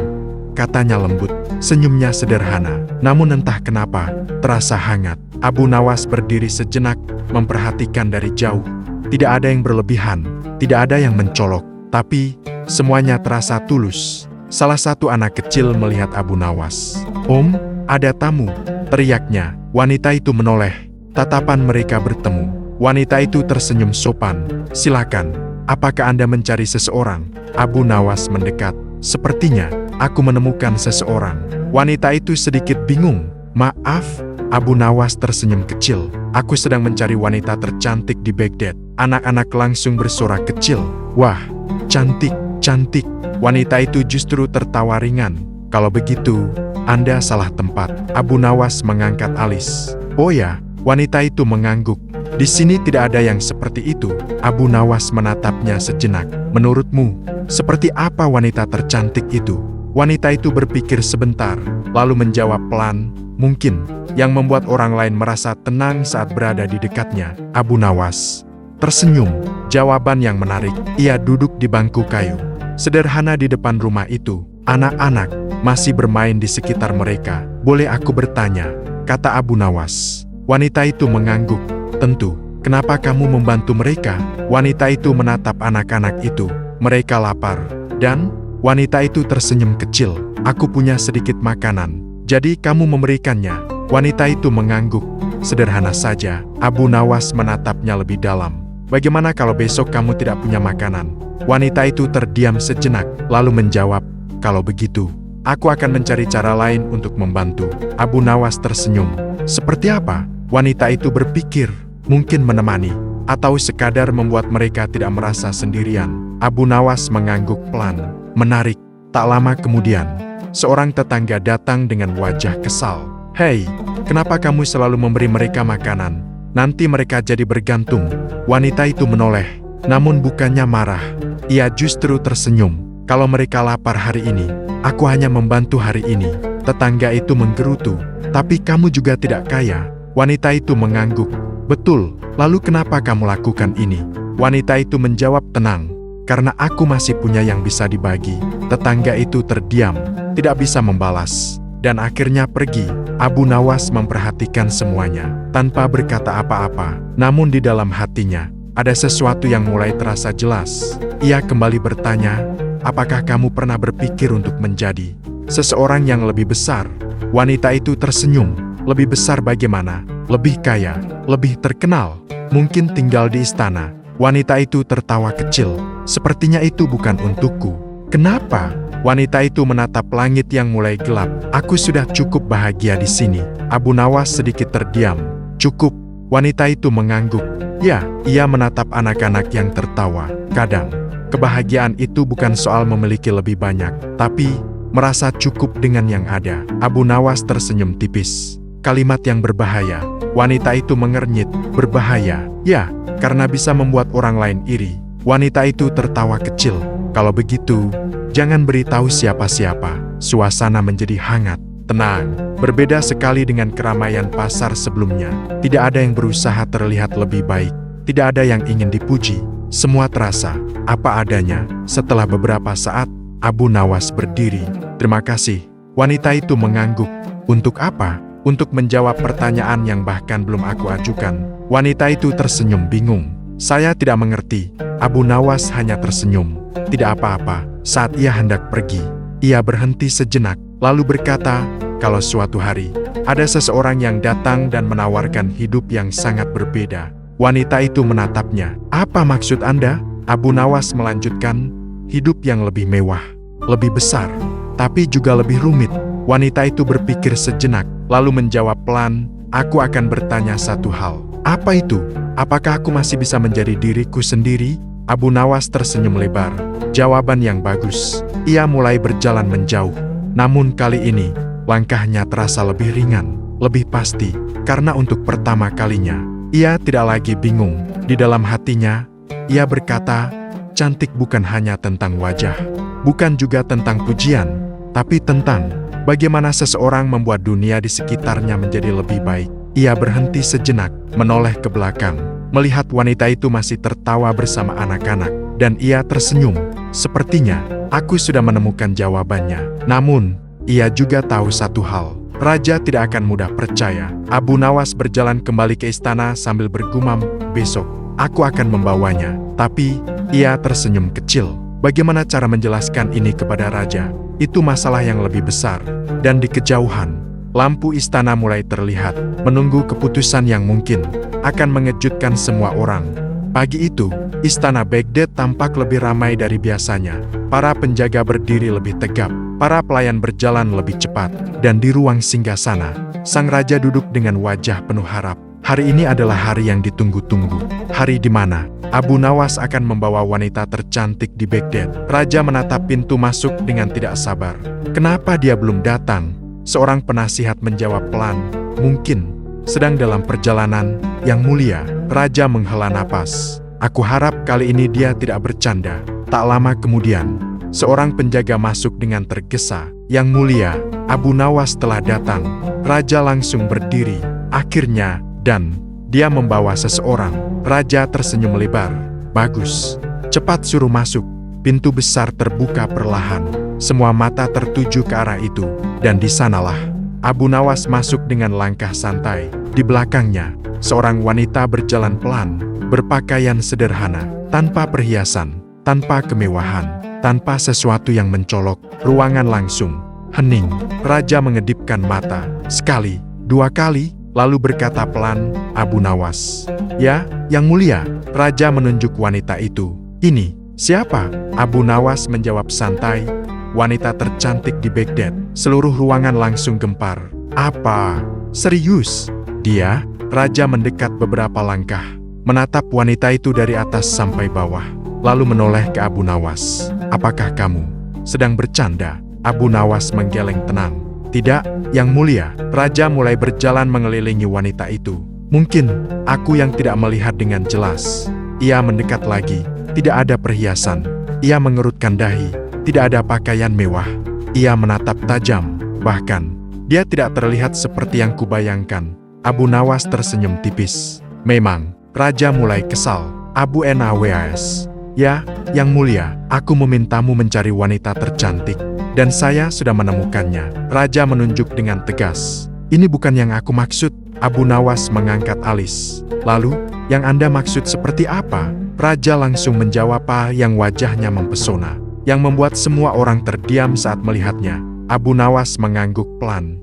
katanya lembut. Senyumnya sederhana, namun entah kenapa, terasa hangat. Abu Nawas berdiri sejenak, memperhatikan dari jauh. Tidak ada yang berlebihan, tidak ada yang mencolok, tapi semuanya terasa tulus. Salah satu anak kecil melihat Abu Nawas. Om, ada tamu, teriaknya. Wanita itu menoleh. Tatapan mereka bertemu. Wanita itu tersenyum sopan. Silakan, apakah Anda mencari seseorang? Abu Nawas mendekat. Sepertinya, aku menemukan seseorang. Wanita itu sedikit bingung. Maaf, Abu Nawas tersenyum kecil. Aku sedang mencari wanita tercantik di Baghdad. Anak-anak langsung bersorak kecil. Wah, cantik, cantik. Wanita itu justru tertawa ringan. Kalau begitu, Anda salah tempat. Abu Nawas mengangkat alis. Oh ya, wanita itu mengangguk. Di sini tidak ada yang seperti itu. Abu Nawas menatapnya sejenak. Menurutmu, seperti apa wanita tercantik itu? Wanita itu berpikir sebentar, lalu menjawab pelan, mungkin yang membuat orang lain merasa tenang saat berada di dekatnya. Abu Nawas tersenyum. Jawaban yang menarik. Ia duduk di bangku kayu sederhana di depan rumah itu. Anak-anak masih bermain di sekitar mereka. Boleh aku bertanya? Kata Abu Nawas. Wanita itu mengangguk. Tentu. Kenapa kamu membantu mereka? Wanita itu menatap anak-anak itu. Mereka lapar. Dan wanita itu tersenyum kecil. Aku punya sedikit makanan. Jadi kamu memberikannya? Wanita itu mengangguk. Sederhana saja. Abu Nawas menatapnya lebih dalam. Bagaimana kalau besok kamu tidak punya makanan? Wanita itu terdiam sejenak, lalu menjawab, kalau begitu, aku akan mencari cara lain untuk membantu. Abu Nawas tersenyum. Seperti apa? Wanita itu berpikir, mungkin menemani, atau sekadar membuat mereka tidak merasa sendirian. Abu Nawas mengangguk pelan. Menarik. Tak lama kemudian, seorang tetangga datang dengan wajah kesal. Hei, kenapa kamu selalu memberi mereka makanan? Nanti mereka jadi bergantung. Wanita itu menoleh, namun bukannya marah. Ia justru tersenyum. Kalau mereka lapar hari ini, aku hanya membantu hari ini. Tetangga itu menggerutu. Tapi kamu juga tidak kaya. Wanita itu mengangguk. Betul, lalu kenapa kamu lakukan ini? Wanita itu menjawab tenang. Karena aku masih punya yang bisa dibagi. Tetangga itu terdiam, tidak bisa membalas. Dan akhirnya pergi. Abu Nawas memperhatikan semuanya, tanpa berkata apa-apa. Namun di dalam hatinya, ada sesuatu yang mulai terasa jelas. Ia kembali bertanya, apakah kamu pernah berpikir untuk menjadi seseorang yang lebih besar? Wanita itu tersenyum. Lebih besar bagaimana? Lebih kaya, lebih terkenal, mungkin tinggal di istana. Wanita itu tertawa kecil. Sepertinya itu bukan untukku. Kenapa? Wanita itu menatap langit yang mulai gelap. Aku sudah cukup bahagia di sini. Abu Nawas sedikit terdiam. Cukup. Wanita itu mengangguk. Ya, ia menatap anak-anak yang tertawa. Kadang, kebahagiaan itu bukan soal memiliki lebih banyak, tapi merasa cukup dengan yang ada. Abu Nawas tersenyum tipis. Kalimat yang berbahaya. Wanita itu mengernyit. Berbahaya. Ya, karena bisa membuat orang lain iri. Wanita itu tertawa kecil. Kalau begitu, jangan beritahu siapa-siapa. Suasana menjadi hangat, tenang. Berbeda sekali dengan keramaian pasar sebelumnya. Tidak ada yang berusaha terlihat lebih baik. Tidak ada yang ingin dipuji. Semua terasa apa adanya. Setelah beberapa saat, Abu Nawas berdiri. Terima kasih. Wanita itu mengangguk. Untuk apa? Untuk menjawab pertanyaan yang bahkan belum aku ajukan. Wanita itu tersenyum bingung. Saya tidak mengerti. Abu Nawas hanya tersenyum. Tidak apa-apa. Saat ia hendak pergi, ia berhenti sejenak, lalu berkata, kalau suatu hari, ada seseorang yang datang dan menawarkan hidup yang sangat berbeda. Wanita itu menatapnya. Apa maksud Anda? Abu Nawas melanjutkan, hidup yang lebih mewah, lebih besar, tapi juga lebih rumit. Wanita itu berpikir sejenak, lalu menjawab pelan, aku akan bertanya satu hal. Apa itu? Apakah aku masih bisa menjadi diriku sendiri? Abu Nawas tersenyum lebar. Jawaban yang bagus. Ia mulai berjalan menjauh. Namun kali ini, langkahnya terasa lebih ringan, lebih pasti. Karena untuk pertama kalinya, ia tidak lagi bingung. Di dalam hatinya, ia berkata, cantik bukan hanya tentang wajah. Bukan juga tentang pujian, tapi tentang bagaimana seseorang membuat dunia di sekitarnya menjadi lebih baik. Ia berhenti sejenak, menoleh ke belakang, melihat wanita itu masih tertawa bersama anak-anak, dan ia tersenyum. Sepertinya, aku sudah menemukan jawabannya. Namun, ia juga tahu satu hal. Raja tidak akan mudah percaya. Abu Nawas berjalan kembali ke istana sambil bergumam, besok, aku akan membawanya. Tapi, ia tersenyum kecil. Bagaimana cara menjelaskan ini kepada raja? Itu masalah yang lebih besar. Dan di kejauhan, lampu istana mulai terlihat, menunggu keputusan yang mungkin akan mengejutkan semua orang. Pagi itu, istana Baghdad tampak lebih ramai dari biasanya. Para penjaga berdiri lebih tegap, Para pelayan berjalan lebih cepat, dan di ruang singgasana, sang raja duduk dengan wajah penuh harap. Hari ini adalah hari yang ditunggu-tunggu. Hari di mana Abu Nawas akan membawa wanita tercantik di Baghdad. Raja menatap pintu masuk dengan tidak sabar. Kenapa dia belum datang? Seorang penasihat menjawab pelan, mungkin sedang dalam perjalanan. Yang mulia, raja menghela napas. Aku harap kali ini dia tidak bercanda. Tak lama kemudian, seorang penjaga masuk dengan tergesa. Yang mulia, Abu Nawas telah datang. Raja langsung berdiri. Akhirnya, dan dia membawa seseorang. Raja tersenyum lebar. Bagus. Cepat suruh masuk. Pintu besar terbuka perlahan. Semua mata tertuju ke arah itu. Dan di sanalah Abu Nawas masuk dengan langkah santai. Di belakangnya, seorang wanita berjalan pelan, berpakaian sederhana, tanpa perhiasan, tanpa kemewahan, tanpa sesuatu yang mencolok. Ruangan langsung hening. Raja mengedipkan mata. Sekali, dua kali, lalu berkata pelan, Abu Nawas. Ya, yang mulia. Raja menunjuk wanita itu. Ini, siapa? Abu Nawas menjawab santai. Wanita tercantik di Baghdad. Seluruh ruangan langsung gempar. Apa? Serius? Dia? Raja mendekat beberapa langkah, menatap wanita itu dari atas sampai bawah, lalu menoleh ke Abu Nawas. Apakah kamu sedang bercanda? Abu Nawas menggeleng tenang. Tidak, yang mulia. Raja mulai berjalan mengelilingi wanita itu. Mungkin aku yang tidak melihat dengan jelas. Ia mendekat lagi. Tidak ada perhiasan. Ia mengerutkan dahi. Tidak ada pakaian mewah. Ia menatap tajam. Bahkan, dia tidak terlihat seperti yang kubayangkan. Abu Nawas tersenyum tipis. Memang, raja mulai kesal. Abu Nawas. Ya, yang mulia, aku memintamu mencari wanita tercantik. Dan saya sudah menemukannya. Raja menunjuk dengan tegas. Ini bukan yang aku maksud. Abu Nawas mengangkat alis. Lalu, yang Anda maksud seperti apa? Raja langsung menjawab yang wajahnya mempesona, yang membuat semua orang terdiam saat melihatnya. Abu Nawas mengangguk pelan.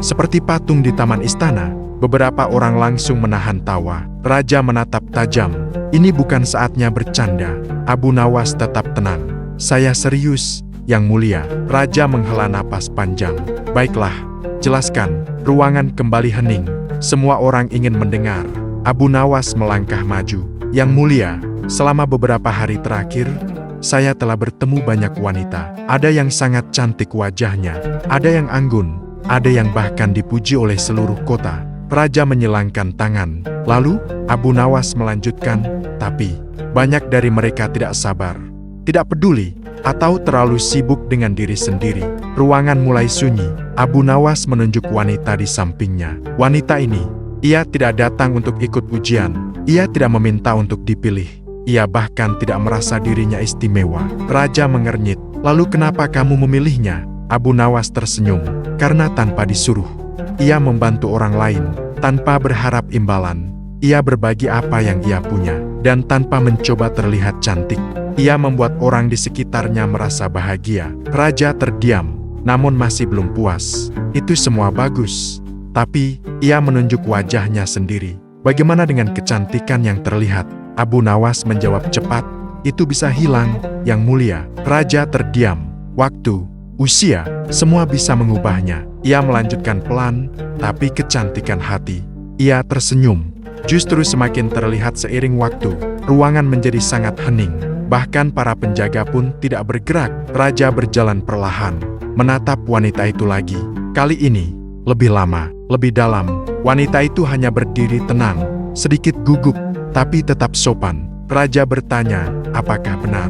Seperti patung di taman istana. Beberapa orang langsung menahan tawa. Raja menatap tajam. Ini bukan saatnya bercanda. Abu Nawas tetap tenang. Saya serius, yang mulia. Raja menghela napas panjang. Baiklah, jelaskan. Ruangan kembali hening. Semua orang ingin mendengar. Abu Nawas melangkah maju. Yang mulia, selama beberapa hari terakhir, saya telah bertemu banyak wanita. Ada yang sangat cantik wajahnya, ada yang anggun, ada yang bahkan dipuji oleh seluruh kota. Raja menyilangkan tangan. Lalu, Abu Nawas melanjutkan, tapi banyak dari mereka tidak sabar, tidak peduli, atau terlalu sibuk dengan diri sendiri. Ruangan mulai sunyi. Abu Nawas menunjuk wanita di sampingnya. Wanita ini, ia tidak datang untuk ikut ujian. Ia tidak meminta untuk dipilih. Ia bahkan tidak merasa dirinya istimewa. Raja mengernyit. Lalu kenapa kamu memilihnya? Abu Nawas tersenyum. Karena tanpa disuruh, ia membantu orang lain, tanpa berharap imbalan. Ia berbagi apa yang ia punya, dan tanpa mencoba terlihat cantik. Ia membuat orang di sekitarnya merasa bahagia. Raja terdiam, namun masih belum puas. Itu semua bagus. Tapi, ia menunjuk wajahnya sendiri. Bagaimana dengan kecantikan yang terlihat? Abu Nawas menjawab cepat. Itu bisa hilang, yang mulia. Raja terdiam. Waktu, usia, semua bisa mengubahnya. Ia melanjutkan pelan, tapi kecantikan hati. Ia tersenyum. Justru semakin terlihat seiring waktu. Ruangan menjadi sangat hening. Bahkan para penjaga pun tidak bergerak. Raja berjalan perlahan, menatap wanita itu lagi. Kali ini, lebih lama, lebih dalam. Wanita itu hanya berdiri tenang, sedikit gugup, tapi tetap sopan. Raja bertanya, apakah benar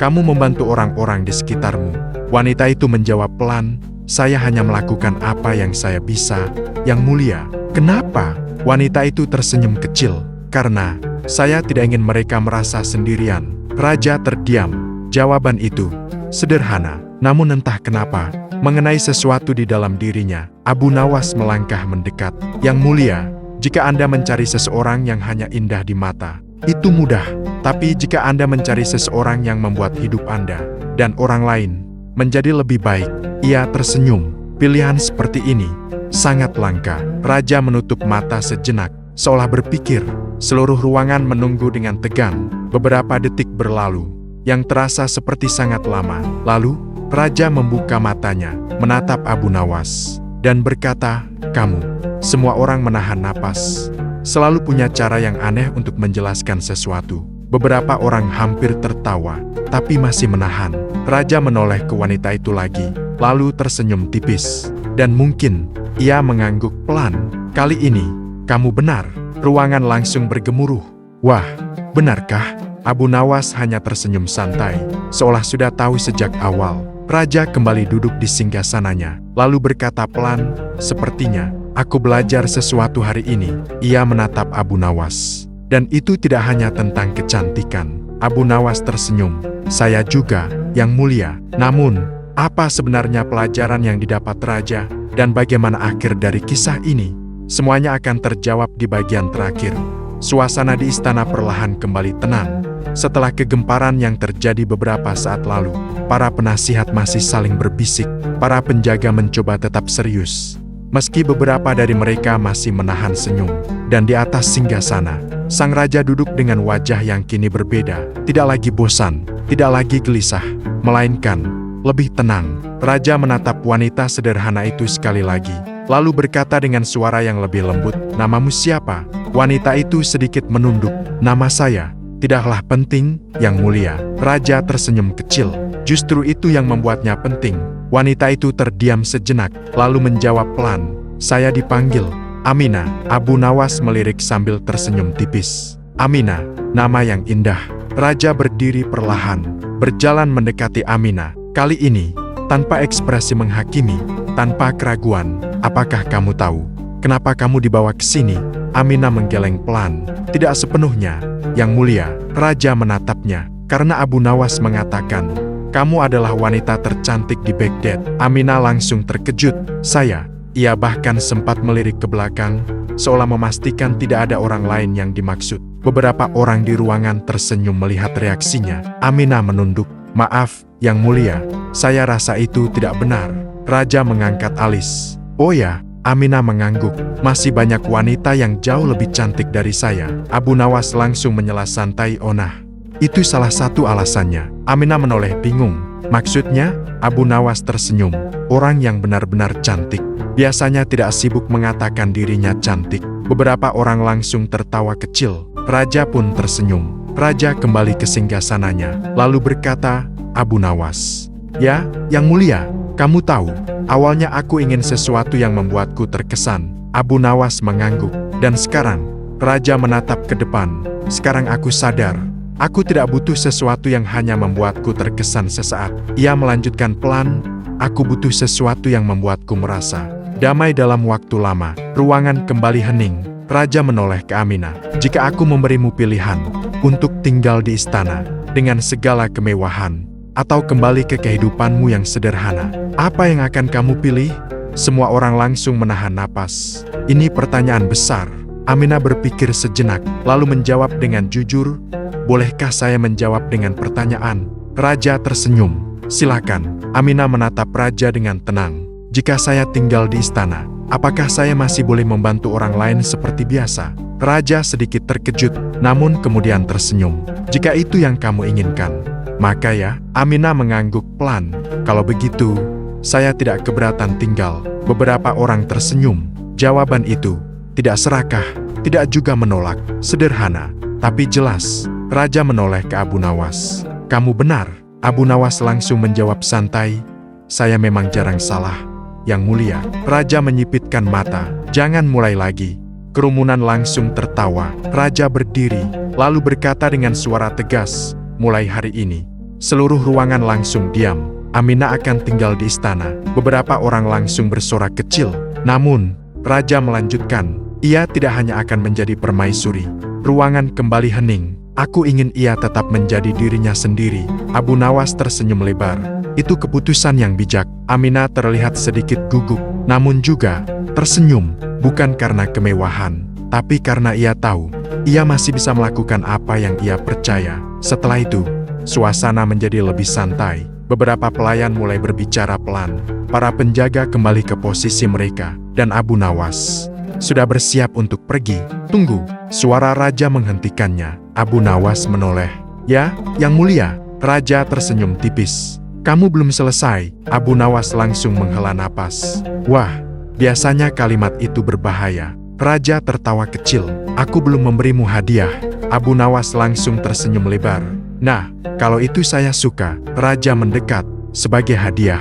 kamu membantu orang-orang di sekitarmu? Wanita itu menjawab pelan, saya hanya melakukan apa yang saya bisa, yang mulia. Kenapa? Wanita itu tersenyum kecil. Karena saya tidak ingin mereka merasa sendirian. Raja terdiam. Jawaban itu sederhana, namun entah kenapa, mengenai sesuatu di dalam dirinya. Abu Nawas melangkah mendekat. Yang mulia, jika Anda mencari seseorang yang hanya indah di mata, itu mudah. Tapi jika Anda mencari seseorang yang membuat hidup Anda dan orang lain menjadi lebih baik, ia tersenyum. Pilihan seperti ini sangat langka. Raja menutup mata sejenak, seolah berpikir. Seluruh ruangan menunggu dengan tegang. Beberapa detik berlalu, yang terasa seperti sangat lama. Lalu, Raja membuka matanya, menatap Abu Nawas, dan berkata, "Kamu, semua orang menahan napas, selalu punya cara yang aneh untuk menjelaskan sesuatu." Beberapa orang hampir tertawa, tapi masih menahan. Raja menoleh ke wanita itu lagi, lalu tersenyum tipis. Dan mungkin, ia mengangguk pelan. "Kali ini, kamu benar." Ruangan langsung bergemuruh. "Wah, benarkah?" Abu Nawas hanya tersenyum santai, seolah sudah tahu sejak awal. Raja kembali duduk di singgasananya, lalu berkata pelan, "Sepertinya, aku belajar sesuatu hari ini." Ia menatap Abu Nawas. Dan itu tidak hanya tentang kecantikan. Abu Nawas tersenyum. "Saya juga, Yang Mulia." "Namun, apa sebenarnya pelajaran yang didapat Raja, dan bagaimana akhir dari kisah ini?" Semuanya akan terjawab di bagian terakhir. Suasana di istana perlahan kembali tenang. Setelah kegemparan yang terjadi beberapa saat lalu, para penasihat masih saling berbisik. Para penjaga mencoba tetap serius, meski beberapa dari mereka masih menahan senyum. Dan di atas singgasana, sang raja duduk dengan wajah yang kini berbeda. Tidak lagi bosan, tidak lagi gelisah, melainkan lebih tenang. Raja menatap wanita sederhana itu sekali lagi, lalu berkata dengan suara yang lebih lembut, "Namamu siapa?" Wanita itu sedikit menunduk. "Nama saya." "Tidaklah penting, Yang Mulia." Raja tersenyum kecil. Justru itu yang membuatnya penting. Wanita itu terdiam sejenak, lalu menjawab pelan, "Saya dipanggil Aminah." Abu Nawas melirik sambil tersenyum tipis. "Aminah, nama yang indah." Raja berdiri perlahan, berjalan mendekati Aminah. Kali ini, tanpa ekspresi menghakimi, tanpa keraguan. "Apakah kamu tahu kenapa kamu dibawa ke sini?" Aminah menggeleng pelan. "Tidak sepenuhnya, Yang Mulia." Raja menatapnya, karena Abu Nawas mengatakan, "Kamu adalah wanita tercantik di Baghdad." Aminah langsung terkejut. "Saya?" Ia bahkan sempat melirik ke belakang, seolah memastikan tidak ada orang lain yang dimaksud. Beberapa orang di ruangan tersenyum melihat reaksinya. Aminah menunduk. "Maaf, Yang Mulia, saya rasa itu tidak benar." Raja mengangkat alis. "Oh ya?" Aminah mengangguk. "Masih banyak wanita yang jauh lebih cantik dari saya." Abu Nawas langsung menyela santai, "Oh nah, itu salah satu alasannya." Aminah menoleh bingung. "Maksudnya?" Abu Nawas tersenyum. "Orang yang benar-benar cantik biasanya tidak sibuk mengatakan dirinya cantik." Beberapa orang langsung tertawa kecil. Raja pun tersenyum. Raja kembali ke singgasananya, lalu berkata, "Abu Nawas." "Ya, Yang Mulia, kamu tahu, awalnya aku ingin sesuatu yang membuatku terkesan." Abu Nawas mengangguk. "Dan sekarang?" Raja menatap ke depan. "Sekarang aku sadar, aku tidak butuh sesuatu yang hanya membuatku terkesan sesaat." Ia melanjutkan pelan, "Aku butuh sesuatu yang membuatku merasa damai dalam waktu lama." Ruangan kembali hening. Raja menoleh ke Aminah. "Jika aku memberimu pilihan untuk tinggal di istana dengan segala kemewahan, atau kembali ke kehidupanmu yang sederhana, apa yang akan kamu pilih?" Semua orang langsung menahan napas. Ini pertanyaan besar. Aminah berpikir sejenak, lalu menjawab dengan jujur, "Bolehkah saya menjawab dengan pertanyaan?" Raja tersenyum. "Silakan." Aminah menatap Raja dengan tenang. "Jika saya tinggal di istana, apakah saya masih boleh membantu orang lain seperti biasa?" Raja sedikit terkejut, namun kemudian tersenyum. "Jika itu yang kamu inginkan, maka ya." Aminah mengangguk pelan. "Kalau begitu, saya tidak keberatan tinggal." Beberapa orang tersenyum. Jawaban itu tidak serakah, tidak juga menolak. Sederhana, tapi jelas. Raja menoleh ke Abu Nawas. "Kamu benar." Abu Nawas langsung menjawab santai, "Saya memang jarang salah, Yang Mulia." Raja menyipitkan mata. "Jangan mulai lagi." Kerumunan langsung tertawa. Raja berdiri, lalu berkata dengan suara tegas, "Mulai hari ini, seluruh ruangan langsung diam. Aminah akan tinggal di istana." Beberapa orang langsung bersorak kecil. Namun, Raja melanjutkan, "Ia tidak hanya akan menjadi permaisuri." Ruangan kembali hening. "Aku ingin ia tetap menjadi dirinya sendiri." Abu Nawas tersenyum lebar. "Itu keputusan yang bijak." Aminah terlihat sedikit gugup, namun juga tersenyum, bukan karena kemewahan, tapi karena ia tahu, ia masih bisa melakukan apa yang ia percaya. Setelah itu, suasana menjadi lebih santai. Beberapa pelayan mulai berbicara pelan. Para penjaga kembali ke posisi mereka, dan Abu Nawas sudah bersiap untuk pergi. "Tunggu!" Suara Raja menghentikannya. Abu Nawas menoleh. "Ya, Yang Mulia." Raja tersenyum tipis. Kamu belum selesai. Abu Nawas langsung menghela napas. Wah, biasanya kalimat itu berbahaya. Raja tertawa kecil. Aku belum memberimu hadiah. Abu Nawas langsung tersenyum lebar. Nah, kalau itu saya suka. Raja mendekat. Sebagai hadiah.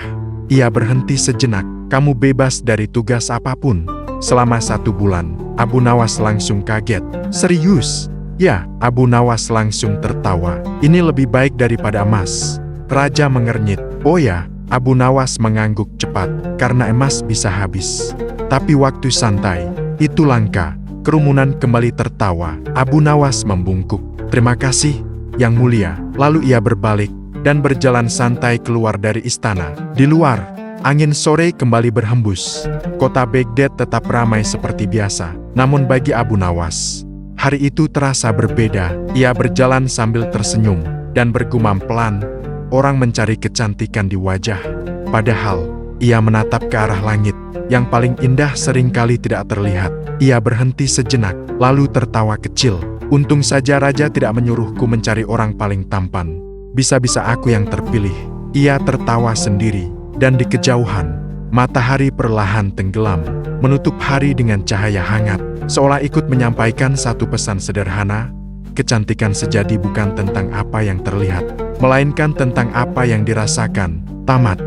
Ia berhenti sejenak. Kamu bebas dari tugas apapun. Selama 1 bulan. Abu Nawas langsung kaget. Serius? Ya, Abu Nawas langsung tertawa. Ini lebih baik daripada emas. Raja mengernyit. Oh ya, Abu Nawas mengangguk cepat, karena emas bisa habis. Tapi waktu santai, itu langka. Kerumunan kembali tertawa. Abu Nawas membungkuk. Terima kasih, Yang Mulia. Lalu ia berbalik, dan berjalan santai keluar dari istana. Di luar, angin sore kembali berhembus. Kota Baghdad tetap ramai seperti biasa. Namun bagi Abu Nawas, hari itu terasa berbeda. Ia berjalan sambil tersenyum, dan bergumam pelan. Orang mencari kecantikan di wajah. Padahal, ia menatap ke arah langit. Yang paling indah seringkali tidak terlihat. Ia berhenti sejenak, lalu tertawa kecil. Untung saja raja tidak menyuruhku mencari orang paling tampan. Bisa-bisa aku yang terpilih. Ia tertawa sendiri. Dan di kejauhan, matahari perlahan tenggelam, menutup hari dengan cahaya hangat. Seolah ikut menyampaikan satu pesan sederhana. Kecantikan sejati bukan tentang apa yang terlihat, melainkan tentang apa yang dirasakan. Tamat.